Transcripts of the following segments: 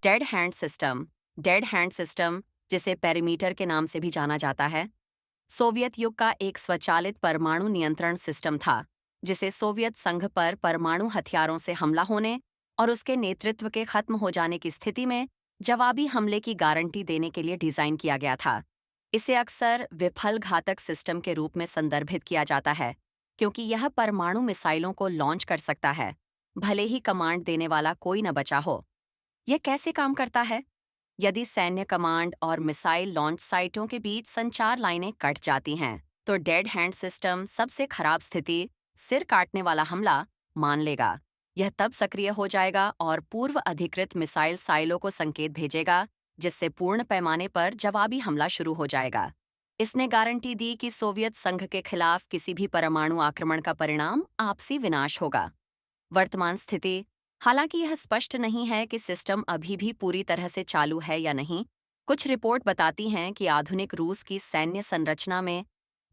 Dead hand system, जिसे perimeter के नाम से भी जाना जाता है, सोवियत युग का एक स्वचालित परमाणु नियंत्रण सिस्टम था, जिसे सोवियत संघ पर परमाणु हथियारों से हमला होने और उसके नेतृत्व के खत्म हो जाने की स्थिति में जवाबी हमले की गारंटी देने के लिए डिजाइन किया गया था। इसे अक्सर विफल घातक सिस्टम के रूप में संदर्भित किया जाता है, क्योंकि यह परमाणु मिसाइलों को लॉन्च कर सकता है, भले ही कमांड देने वाला कोई न बचा हो। यह कैसे काम करता है? यदि सैन्य कमांड और मिसाइल लॉन्च साइटों के बीच संचार लाइनें कट जाती हैं, तो डेड हैंड सिस्टम सबसे खराब स्थिति, सिर काटने वाला हमला, मान लेगा। यह तब सक्रिय हो जाएगा और पूर्व अधिकृत मिसाइल साइलों को संकेत भेजेगा, जिससे पूर्ण पैमाने पर जवाबी हमला शुरू हो जाएगा। इसने गारंटी दी कि सोवियत संघ के खिलाफ किसी भी परमाणु आक्रमण का परिणाम आपसी विनाश होगा। वर्तमान स्थिति। हालांकि यह स्पष्ट नहीं है कि सिस्टम अभी भी पूरी तरह से चालू है या नहीं। कुछ रिपोर्ट बताती हैं कि आधुनिक रूस की सैन्य संरचना में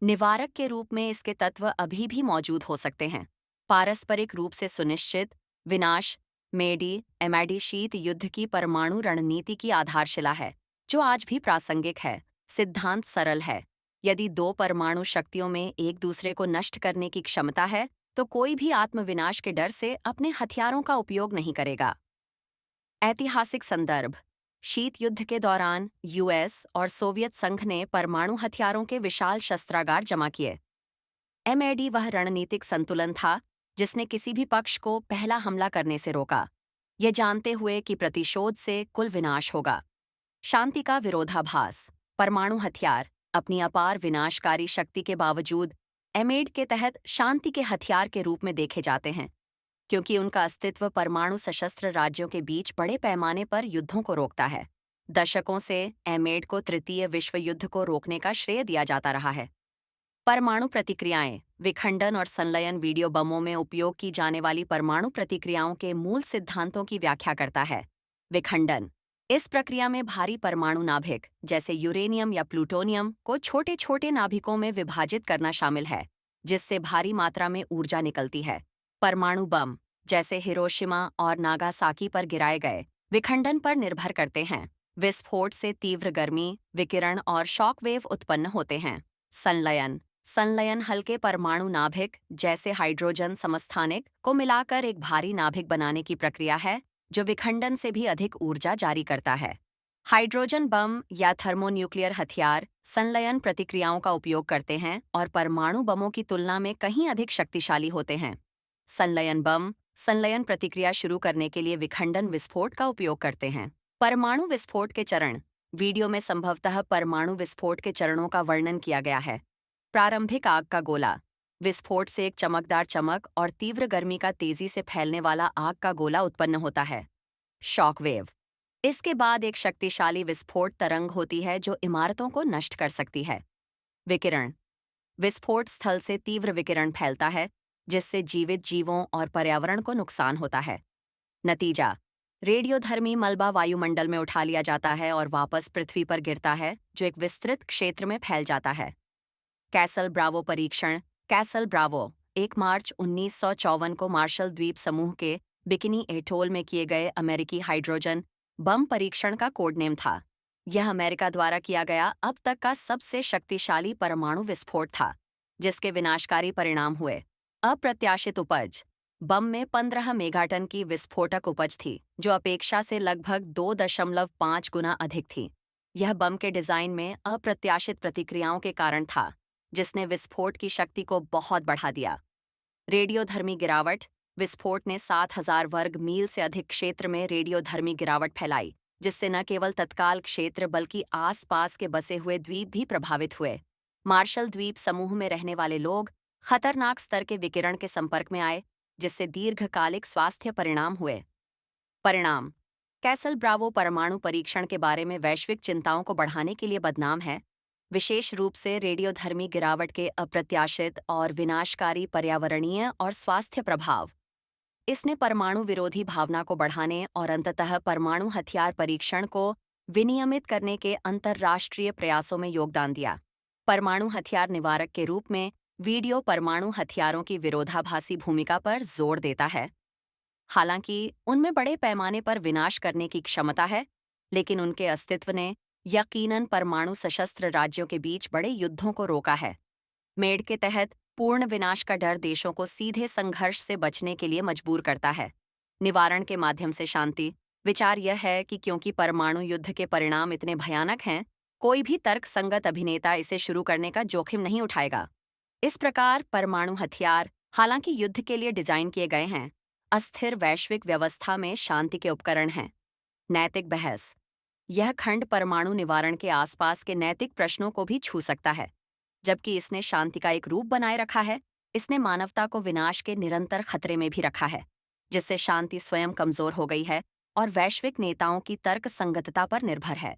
निवारक के रूप में इसके तत्व अभी भी मौजूद हो सकते हैं। पारस्परिक रूप से सुनिश्चित विनाश एमआईडी शीत युद्ध की परमाणु रणनीति की आधारशिला है, जो आज भी प्रासंगिक है। सिद्धांत सरल है। यदि दो परमाणु शक्तियों में एक दूसरे को नष्ट करने की क्षमता है, तो कोई भी आत्मविनाश के डर से अपने हथियारों का उपयोग नहीं करेगा। ऐतिहासिक संदर्भ। शीत युद्ध के दौरान यूएस और सोवियत संघ ने परमाणु हथियारों के विशाल शस्त्रागार जमा किए। एमएडी वह रणनीतिक संतुलन था जिसने किसी भी पक्ष को पहला हमला करने से रोका, यह जानते हुए कि प्रतिशोध से कुल विनाश होगा। शांति का विरोधाभास। परमाणु हथियार अपनी अपार विनाशकारी शक्ति के बावजूद एमेड के तहत शांति के हथियार के रूप में देखे जाते हैं, क्योंकि उनका अस्तित्व परमाणु सशस्त्र राज्यों के बीच बड़े पैमाने पर युद्धों को रोकता है। दशकों से एमेड को तृतीय विश्व युद्ध को रोकने का श्रेय दिया जाता रहा है। परमाणु प्रतिक्रियाएं। विखंडन और संलयन वीडियो बमों में उपयोग की जाने वाली परमाणु प्रतिक्रियाओं के मूल सिद्धांतों की व्याख्या करता है। विखंडन। इस प्रक्रिया में भारी परमाणु नाभिक, जैसे यूरेनियम या प्लूटोनियम, को छोटे छोटे नाभिकों में विभाजित करना शामिल है, जिससे भारी मात्रा में ऊर्जा निकलती है। परमाणु बम, जैसे हिरोशिमा और नागासाकी पर गिराए गए, विखंडन पर निर्भर करते हैं। विस्फोट से तीव्र गर्मी, विकिरण और शॉकवेव उत्पन्न होते हैं। संलयन हल्के परमाणु नाभिक, जैसे हाइड्रोजन समस्थानिक, को मिलाकर एक भारी नाभिक बनाने की प्रक्रिया है, जो विखंडन से भी अधिक ऊर्जा जारी करता है। हाइड्रोजन बम या थर्मोन्यूक्लियर हथियार संलयन प्रतिक्रियाओं का उपयोग करते हैं और परमाणु बमों की तुलना में कहीं अधिक शक्तिशाली होते हैं। संलयन बम संलयन प्रतिक्रिया शुरू करने के लिए विखंडन विस्फोट का उपयोग करते हैं। परमाणु विस्फोट के चरण। वीडियो में संभवतः परमाणु विस्फोट के चरणों का वर्णन किया गया है। प्रारंभिक आग का गोला। विस्फोट से एक चमकदार चमक और तीव्र गर्मी का तेजी से फैलने वाला आग का गोला उत्पन्न होता है। शॉकवेव। इसके बाद एक शक्तिशाली विस्फोट तरंग होती है जो इमारतों को नष्ट कर सकती है। विकिरण। विस्फोट स्थल से तीव्र विकिरण फैलता है, जिससे जीवित जीवों और पर्यावरण को नुकसान होता है। नतीजा। रेडियोधर्मी मलबा वायुमंडल में उठा लिया जाता है और वापस पृथ्वी पर गिरता है, जो एक विस्तृत क्षेत्र में फैल जाता है। कैसल ब्रावो परीक्षण। कैसल ब्रावो 1 मार्च 1954 को मार्शल द्वीप समूह के बिकिनी एटोल में किए गए अमेरिकी हाइड्रोजन बम परीक्षण का कोड नेम था। यह अमेरिका द्वारा किया गया अब तक का सबसे शक्तिशाली परमाणु विस्फोट था, जिसके विनाशकारी परिणाम हुए। अप्रत्याशित उपज। बम में 15 मेगाटन की विस्फोटक उपज थी, जो अपेक्षा से लगभग 2.5 गुना अधिक थी। यह बम के डिजाइन में अप्रत्याशित प्रतिक्रियाओं के कारण था, जिसने विस्फोट की शक्ति को बहुत बढ़ा दिया। रेडियोधर्मी गिरावट। विस्फोट ने 7,000 वर्ग मील से अधिक क्षेत्र में रेडियोधर्मी गिरावट फैलाई, जिससे न केवल तत्काल क्षेत्र बल्कि आसपास के बसे हुए द्वीप भी प्रभावित हुए। मार्शल द्वीप समूह में रहने वाले लोग खतरनाक स्तर के विकिरण के संपर्क में आए, जिससे दीर्घकालिक स्वास्थ्य परिणाम हुए। परिणाम। कैसल ब्रावो परमाणु परीक्षण के बारे में वैश्विक चिंताओं को बढ़ाने के लिए बदनाम है, विशेष रूप से रेडियोधर्मी गिरावट के अप्रत्याशित और विनाशकारी पर्यावरणीय और स्वास्थ्य प्रभाव। इसने परमाणु विरोधी भावना को बढ़ाने और अंततः परमाणु हथियार परीक्षण को विनियमित करने के अंतर्राष्ट्रीय प्रयासों में योगदान दिया। परमाणु हथियार निवारक के रूप में वीडियो परमाणु हथियारों की विरोधाभासी भूमिका पर जोर देता है। हालांकि उनमें बड़े पैमाने पर विनाश करने की क्षमता है, लेकिन उनके अस्तित्व ने यकीनन परमाणु सशस्त्र राज्यों के बीच बड़े युद्धों को रोका है। मेड के तहत पूर्ण विनाश का डर देशों को सीधे संघर्ष से बचने के लिए मजबूर करता है। निवारण के माध्यम से शांति। विचार यह है कि क्योंकि परमाणु युद्ध के परिणाम इतने भयानक हैं, कोई भी तर्कसंगत अभिनेता इसे शुरू करने का जोखिम नहीं उठाएगा। इस प्रकार परमाणु हथियार, हालांकि युद्ध के लिए डिजाइन किए गए हैं, अस्थिर वैश्विक व्यवस्था में शांति के उपकरण हैं। नैतिक बहस। यह खंड परमाणु निवारण के आसपास के नैतिक प्रश्नों को भी छू सकता है। जबकि इसने शांति का एक रूप बनाए रखा है, इसने मानवता को विनाश के निरंतर खतरे में भी रखा है, जिससे शांति स्वयं कमजोर हो गई है और वैश्विक नेताओं की तर्क संगतता पर निर्भर है।